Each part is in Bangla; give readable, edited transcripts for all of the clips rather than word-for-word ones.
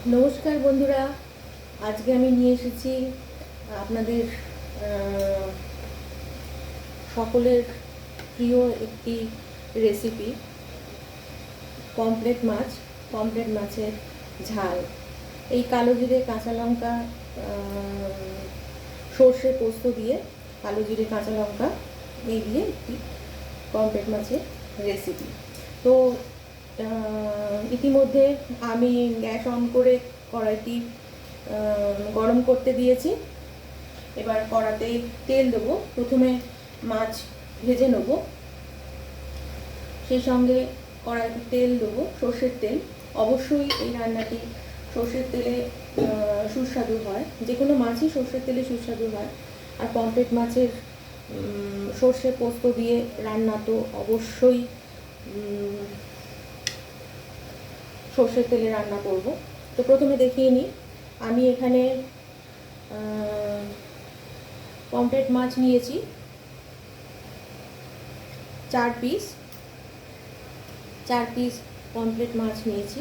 নমস্কার বন্ধুরা, আজকে আমি নিয়ে এসেছি আপনাদের সকলের প্রিয় একটি রেসিপি, পমফ্রেট মাছের ঝাল। এই কালো জিরে, কাঁচা লঙ্কা, সর্ষে পোস্ত দিয়ে, কালো জিরে, কাঁচা লঙ্কা এই দিয়ে একটি পমফ্রেট মাছের রেসিপি। তো ইতিমধ্যে আমি গ্যাস অন করে কড়াইটি গরম করতে দিয়েছি। এবার কড়াতে তেল দেবো। প্রথমে মাছ ভেজে নেব, সেই সঙ্গে কড়াইতে তেল দেবো, সর্ষের তেল। অবশ্যই এই রান্নাটি সর্ষের তেলে সুস্বাদু হয়, যে কোনো মাছই সর্ষের তেলে সুস্বাদু হয়। আর পমফ্রেট মাছের সর্ষে পোস্ত দিয়ে রান্না তো অবশ্যই সর্ষের তেলে রান্না করব। তো প্রথমে দেখিয়ে নিই, আমি এখানে পমফ্রেট মাছ নিয়েছি 4 পিস পমফ্রেট মাছ নিয়েছি।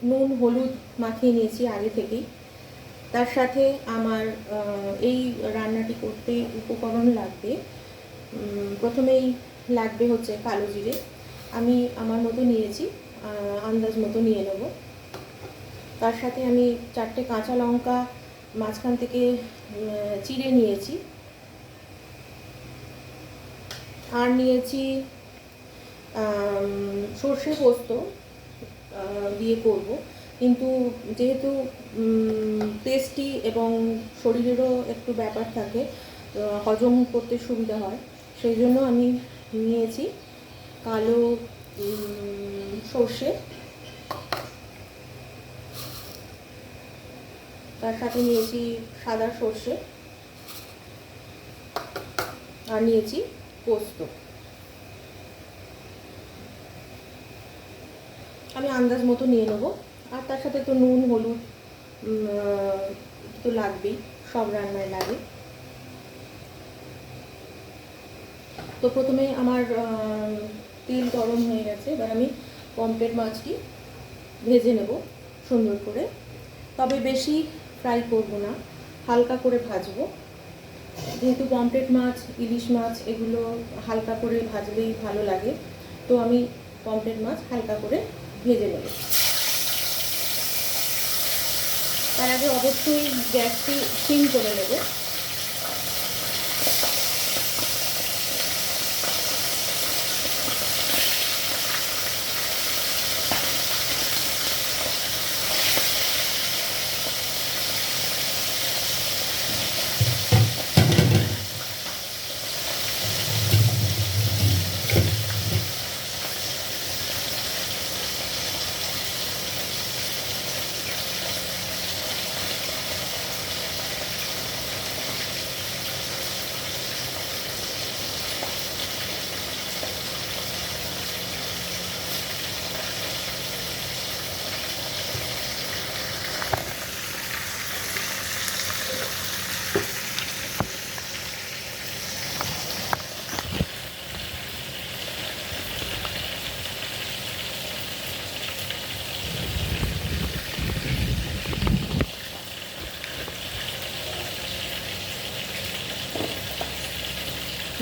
নুন হলুদ মাখিয়ে নিয়েছি আগে থেকেই। তার সাথে আমার এই রান্নাটি করতে উপকরণ লাগবে, প্রথমেই লাগবে হচ্ছে কালো জিরে। আমি আমার মতো নিয়েছি, আন্দাজ মতো নিয়ে নেব। তার সাথে আমি 4টে কাঁচা লঙ্কা মাঝখান থেকে চিড়ে নিয়েছি। আর নিয়েছি সর্ষে পোস্ত দিয়ে করব, কিন্তু যেহেতু টেস্টি এবং শরীরেরও একটু ব্যাপার থাকে, হজম করতে সুবিধা হয়, সেই জন্য আমি নিয়েছি কালো সর্ষে। তার সাথে নিয়েছি সাদা সর্ষে, আর নিয়েছি পোস্ত। আমি আন্দাজ মতো নিয়ে নেবো। আর তার সাথে তো নুন হলুদ তো লাগবেই, সব রান্নায় লাগে। তো প্রথমে আমার তেল গরম হয়ে গেছে। এবার আমি পমফ্রেট মাছটি ভেজে নেব সুন্দর করে, তবে বেশি ফ্রাই করব না, হালকা করে ভাজবো। যেহেতু পমফ্রেট মাছ, ইলিশ মাছ এগুলো হালকা করে ভাজলেই ভালো লাগে, তো আমি পমফ্রেট মাছ হালকা করে ভেজে নেব। তার আগে অবশ্যই গ্যাসটি সিম করে নেব।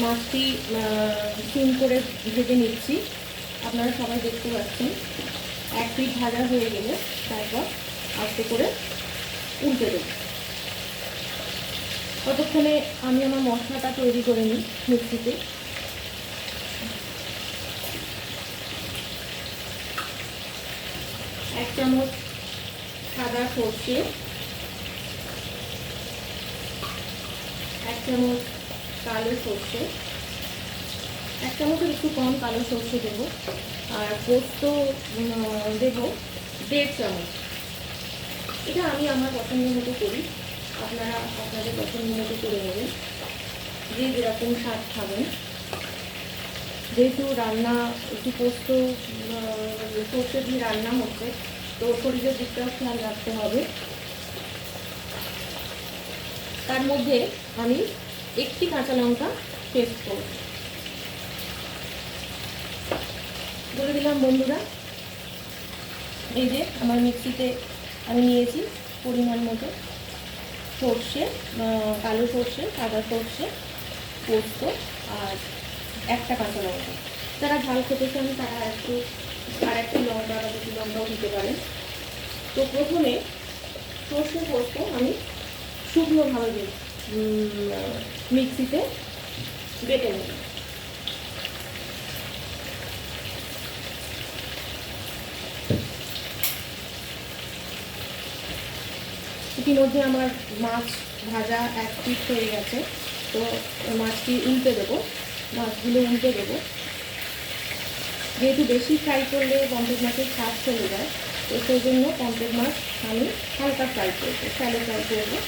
মাছটি সিম করে ভেজে নিচ্ছি, আপনারা সবাই দেখতে পাচ্ছেন। 1 পিঠ ভাজা হয়ে গেলে তারপর আস্তে করে উল্টে দেব। ততক্ষণে আমি আমার মশলাটা তৈরি করে নিই মিক্সিতে। এক চামচ সাদা সর্ষে, 1 চামচ কালো সর্ষে, 1 চামচের একটু কম কালো সর্ষে দেবো। আর পোস্ত দেবো 1.5 চামচ। এটা আমি আমার পছন্দ মতো করি, আপনারা আপনাদের পছন্দ মতো করে নেবেন, যে যেরকম স্বাদ খাবেন। যেহেতু রান্না একটু পোস্ত সর্ষে দিয়ে রান্না হচ্ছে, তো শরীরের দিকটাও খেয়াল রাখতে হবে। তার মধ্যে আমি 1টি কাঁচা লঙ্কা পেস্ট করব, বলে দিলাম বন্ধুরা। এই যে আমার মিক্সিতে আমি নিয়েছি পরিমাণ মতো সর্ষে, কালো সর্ষে, সাদা সর্ষে, পোস্ত আর একটা কাঁচা লঙ্কা। যারা ঝাল খেতে চান তারা আর একটু লঙ্কা বা দুটি লঙ্কাও দিতে পারেন। তো প্রথমে সর্ষে পোস্ত আমি শুকনোভাবে মিক্সিতে বেটে নেব। ইতিমধ্যে আমার মাছ ভাজা এক পিঠ হয়ে গেছে, তো মাছটি উল্টে দেবো, মাছগুলো উল্টে দেবো। যেহেতু বেশি ফ্রাই করলে পমফ্রেট মাছের স্বাদ চলে যায়, তো সেই জন্য পমফ্রেট মাছ আমি হালকা ফ্রাই করবো, শ্যালো ফ্রাই করবো।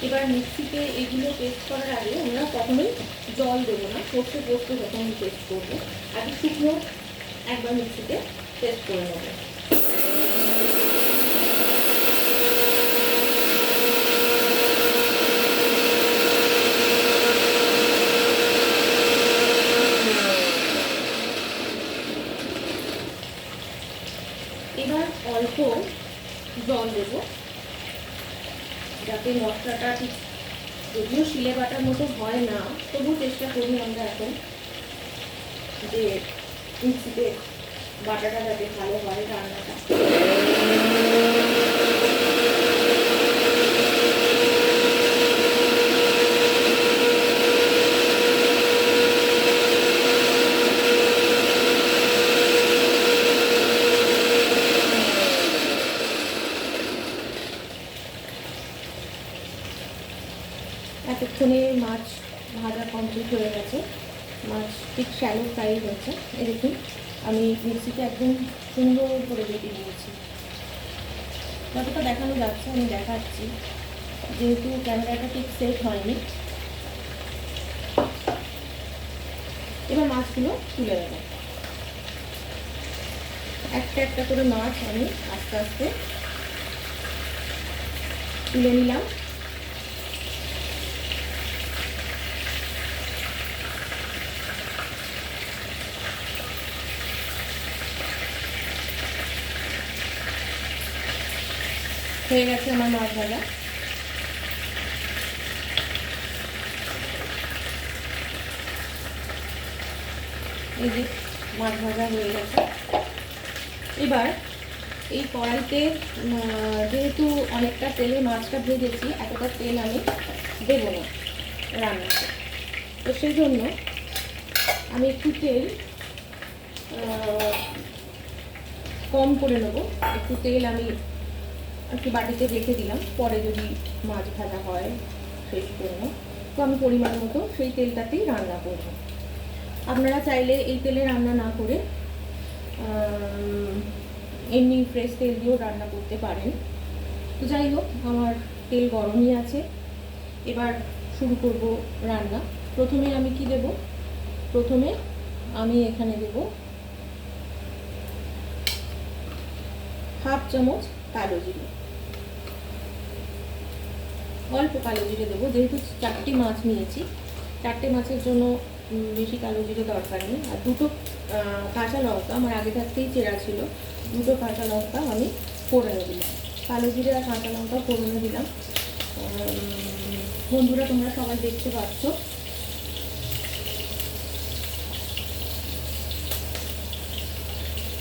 এবার মিক্সিতে এগুলো পেস্ট করার আগে আমরা কখনোই জল দেবো না, সর্ষে পোস্ত যখন আমি পেস্ট করবো আগে শুকনো একবার মিক্সিতে পেস্ট করে নেবো। এবার অল্প জল দেবো যাতে মশলাটা ঠিক, যদিও শিলে বাটার মতো হয় না, তবু চেষ্টা করি আমরা এখন যে মিক্সিতে বাটাটা যাতে ভালো হয় রান্নাটা। এতক্ষণে মাছ ভাজা কমপ্লিট হয়ে গেছে, মাছ ঠিক শ্যালো ফ্রাই হয়েছে। এরকম আমি মিক্সিতে একদম সুন্দর করে বেটে নিয়েছি। যতটা দেখানো যাচ্ছে আমি দেখাচ্ছি, যেহেতু ক্যামেরাটা ঠিক সেট হয়নি। এবার মাছগুলো তুলে দেবো, একটা একটা করে মাছ আমি আস্তে আস্তে তুলে নিলাম। হয়ে গেছে আমার মাছ ভাজা। এই যে মাছ ভাজা হয়ে গেছে। এবার এই কড়াইতে যেহেতু অনেকটা তেলে মাছটা ভেজেছি, এতটা তেল আমি দেবো না রান্নাতে, তো সেই জন্য আমি একটু তেল কম করে নেবো। একটু তেল আমি একটু বাটিতে রেখে দিলাম, পরে যদি মাছ ভাজা হয় সেই জন্য। তো আমি পরিমাণ মতো সেই তেলটাতেই রান্না করব। আপনারা চাইলে এই তেলে রান্না না করে এমনি ফ্রেশ তেল দিয়েও রান্না করতে পারেন। তো যাই হোক, আমার তেল গরমই আছে। এবার শুরু করব রান্না। প্রথমে আমি কি দেব? প্রথমে আমি এখানে দেব হাফ চামচ কালো জিরে, অল্প কালো জিরে দেবো, যেহেতু 4টি মাছ নিয়েছি, 4টে মাছের জন্য বেশি কালো জিরে দরকার নেই। আর দুটো কাঁচা লঙ্কা আমার আগে থাকতেই চেরা ছিল, দুটো কাঁচা লঙ্কা আমি ফোড়নে দিলাম। কালো জিরে আর কাঁচা লঙ্কা ফোড়নে দিলাম। বন্ধুরা তোমরা সবাই দেখতে পাচ্ছ।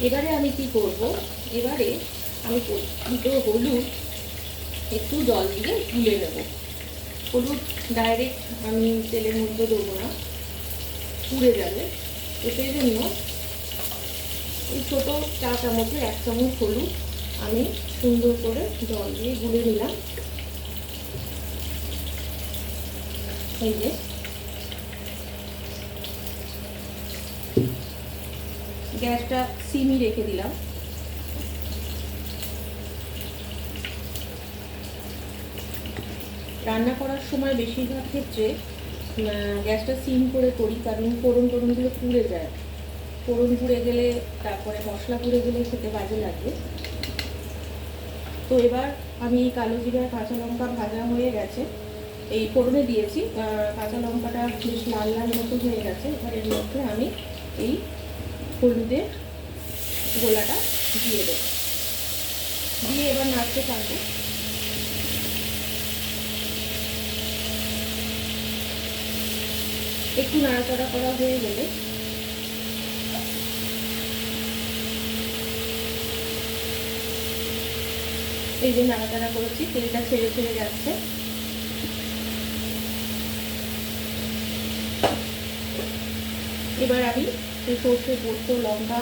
এবারে আমি কি করব? এবারে আমি দুটো হলুদ একটু জল দিয়ে গুলে নেব। হলুদ ডাইরেক্ট আমি তেলের মধ্যে দেবো না, পুড়ে যাবে। তো সেই জন্য এই ছোটো চা চামচের 1 চামচ হলুদ আমি সুন্দর করে জল দিয়ে গুলে নিলাম। এই যে গ্যাসটা সিমই রেখে দিলাম। রান্না করার সময় বেশিরভাগ ক্ষেত্রে গ্যাসটা সিম করে করি, কারণ ফোড়নগুলো পুড়ে যায়। ফোড়ন পুড়ে গেলে, তারপরে মশলা পুড়ে গেলে খেতে বাজে লাগে। তো এবার আমি কালো জিরা কাঁচা লঙ্কা ভাজা হয়ে গেছে, এই ফোড়নে দিয়েছি, কাঁচা লঙ্কাটা বেশ লাল লাল মতো হয়ে গেছে। এবার এর মধ্যে আমি এই হলুদের গোলাটা দিয়ে দেবো, দিয়ে এবার নাড়তে থাকবো। একটু নাড়াচাড়া করা হয়ে গেলে এই যে নাড়াচাড়া করেছি, তেলটা ছেড়ে ছেড়ে যাচ্ছে। এবার আমি এই সর্ষে পোস্ত লঙ্কা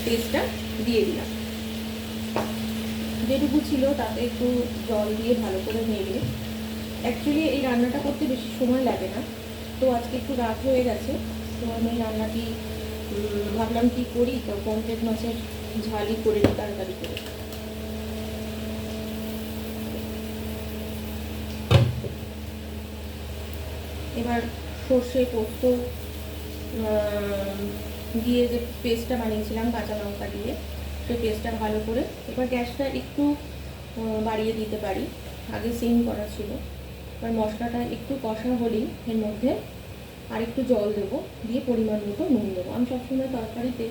পেস্টটা দিয়ে দিলাম। যেটুকু ছিল তাতে একটু জল দিয়ে ভালো করে নেড়ে, অ্যাকচুয়ালি এই রান্নাটা করতে বেশি সময় লাগে না, তো আজকে একটু রাত হয়ে গেছে, তো আমি রান্নাটি ভাবলাম কি করি, তো পমফ্রেট মাছের ঝালই করে নিই তাড়াতাড়ি করে। এবার সর্ষে পোস্ত দিয়ে যে পেস্টটা বানিয়েছিলাম কাঁচা লঙ্কা দিয়ে, সেই পেস্টটা ভালো করে, এবার গ্যাসটা একটু বাড়িয়ে দিতে পারি, আগে সিম করা ছিল। এবার মশলাটা একটু কষা হলেই এর মধ্যে আর একটু জল দেবো, দিয়ে পরিমাণ মতো নুন দেবো। আমি সবসময় তরকারিতে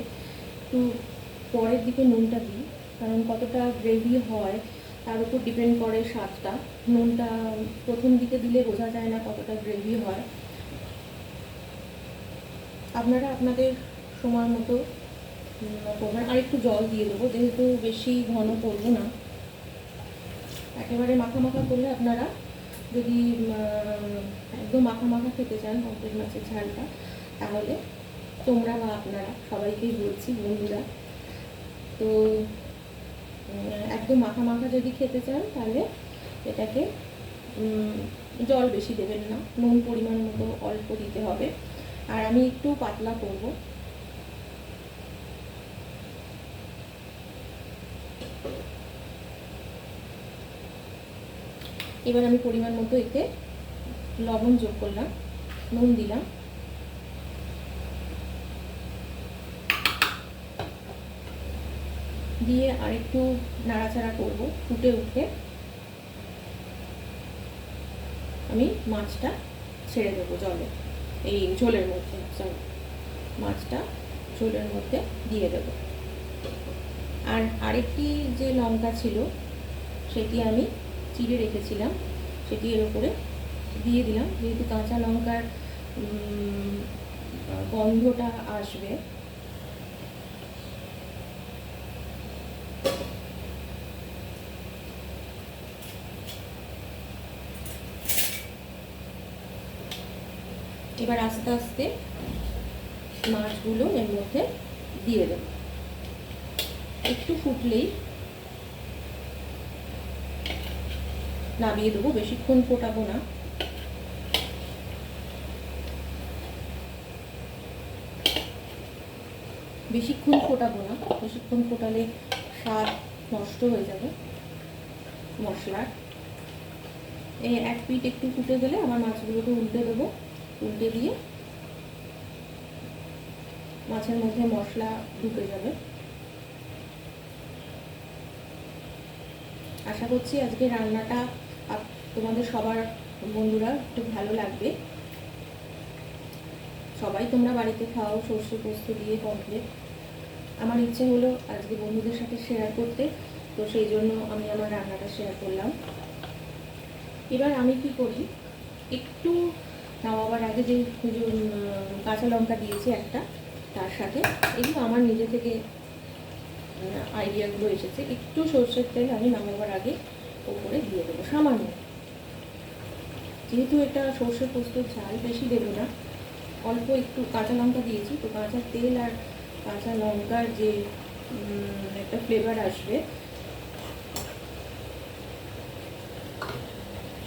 একটু পরের দিকে নুনটা দিই, কারণ কতটা গ্রেভি হয় তার উপর ডিপেন্ড করে স্বাদটা। নুনটা প্রথম দিকে দিলে বোঝা যায় না কতটা গ্রেভি হয়। আপনারা আপনাদের সময় মতো করবেন। আর একটু জল দিয়ে দেবো, যেহেতু বেশি ঘন করবো না, একেবারে মাখা মাখা করলে আপনারা যদি একদম মাখা মাখা খেতে চান পমফ্রেট মাছের ঝালটা, তাহলে তোমরা বা আপনারা সবাইকেই বলছি বন্ধুরা, তো একদম মাখা মাখা যদি খেতে চান তাহলে এটাকে জল বেশি দেবেন না, নুন পরিমাণ মতো অল্প দিতে হবে। আর আমি একটু পাতলা করব। এবার আমি পরিমাণ মতো এতে লবণ যোগ করলাম, নুন দিলাম, দিয়ে আরেকটু নাড়াচাড়া করব। ফুটে উঠে আমি মাছটা ছেড়ে দেবো জলে, এই ঝোলের মধ্যে, সরি মাছটা ঝোলের মধ্যে দিয়ে দেবো। আর আরেকটি যে লঙ্কা ছিল সেটি আমি চিড়ে রেখেছিলাম, সেটি এর উপরে দিয়ে দিলাম, যেহেতু কাঁচা লঙ্কার গন্ধটা আসবে। এবার আস্তে আস্তে মাছগুলো এর মধ্যে দিয়ে দেব। একটু ফুটলেই নামিয়ে দেবো, বেশিক্ষণ ফোটাবো না। বেশিক্ষণ ফোটালে স্বাদ নষ্ট হয়ে যাবে মশলার। এই এক পিঠ একটু ফুটে গেলে আমার মাছগুলোকে উল্টে দেবো, উল্টে দিয়ে মাছের মধ্যে মশলা ঢুকে যাবে। আশা করছি আজকে রান্নাটা তোমাদের সবার বন্ধুরা খুব ভালো লাগবে। সবাই তোমরা বাড়িতে খাও সর্ষে পোস্ত দিয়ে পমফ্রেট। আমার ইচ্ছে হলো আজকে বন্ধুদের সাথে শেয়ার করতে, তো সেই জন্য আমি আমার রান্নাটা শেয়ার করলাম। এবার আমি কি করি, একটু নামাবার আগে যে কাঁচা লঙ্কা দিয়েছি একটা, তার সাথে এগুলো আমার নিজে থেকে আইডিয়াগুলো এসেছে, একটু সর্ষের তেল আমি নামাবার আগে ওপরে দিয়ে দেবো সামান্য। যেহেতু এটা সর্ষে পোস্তর ঝাল, বেশি দেবো না, অল্প একটু কাঁচা লঙ্কা দিয়েছি, তো কাঁচা তেল আর কাঁচা লঙ্কার যে একটা ফ্লেভার আসবে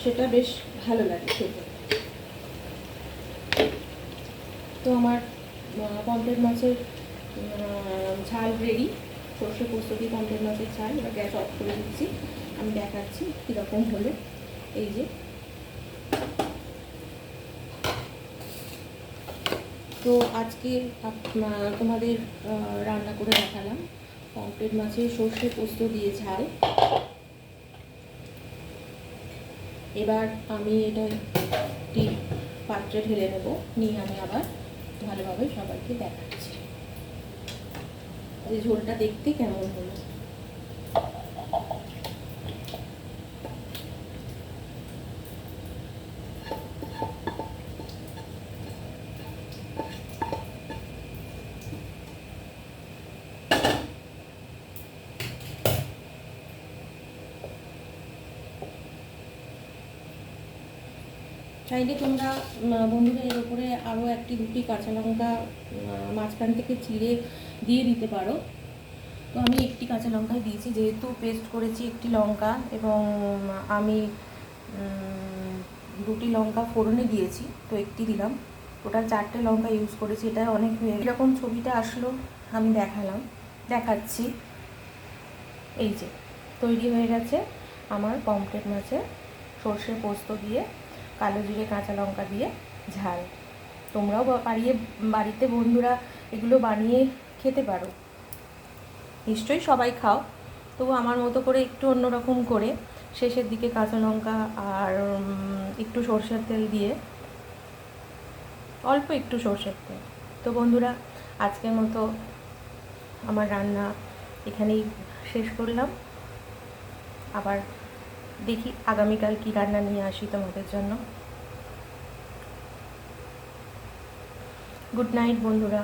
সেটা বেশ ভালো লাগে খেতে। তো আমার পমফ্রেট মাছের ঝাল রেডি, সর্ষে পোস্ত দিয়ে পমফ্রেট মাছের ঝাল। এবার গ্যাস অফ করে দিচ্ছি, আমি দেখাচ্ছি কীরকম হলো। এই যে তো আজকে তোমাদের রান্না করে দেখালাম পমফ্রেট মাছের সর্ষে পোস্ত দিয়ে ঝাল। এবার আমি এটা একটি পাত্রে ঢেলে নেব, নিয়ে আমি আবার ভালোভাবে সবাইকে দেখাচ্ছি এই ঝোলটা দেখতে কেমন হলো। চাইলে তোমরা বন্ধুরা এর উপরে আরও একটি দুটি কাঁচা লঙ্কা মাঝখান থেকে চিড়ে দিয়ে দিতে পারো। তো আমি একটি কাঁচা লঙ্কাই দিয়েছি, যেহেতু পেস্ট করেছি একটি লঙ্কা এবং আমি দুটি লঙ্কা ফোড়নে দিয়েছি, তো একটি দিলাম, টোটাল 4টে লঙ্কা ইউজ করেছি। এটা অনেক হয়ে এরকম ছবিটা আসলো আমি দেখাচ্ছি। এই যে তৈরি হয়ে গেছে আমার পমফ্রেট মাছের সর্ষে পোস্ত দিয়ে কালো জিরে কাঁচা লঙ্কা দিয়ে ঝাল। তোমরাও বাড়িতে বন্ধুরা এগুলো বানিয়ে খেতে পারো, নিশ্চয়ই সবাই খাও, তবু আমার মতো করে একটু অন্যরকম করে শেষের দিকে কাঁচা লঙ্কা আর একটু সর্ষের তেল দিয়ে, অল্প একটু সর্ষের তেল। তো বন্ধুরা আজকের মতো আমার রান্না এখানেই শেষ করলাম। আবার দেখি আগামীকাল কি রান্না নিয়ে আসি তোমাদের জন্য। গুড নাইট বন্ধুরা।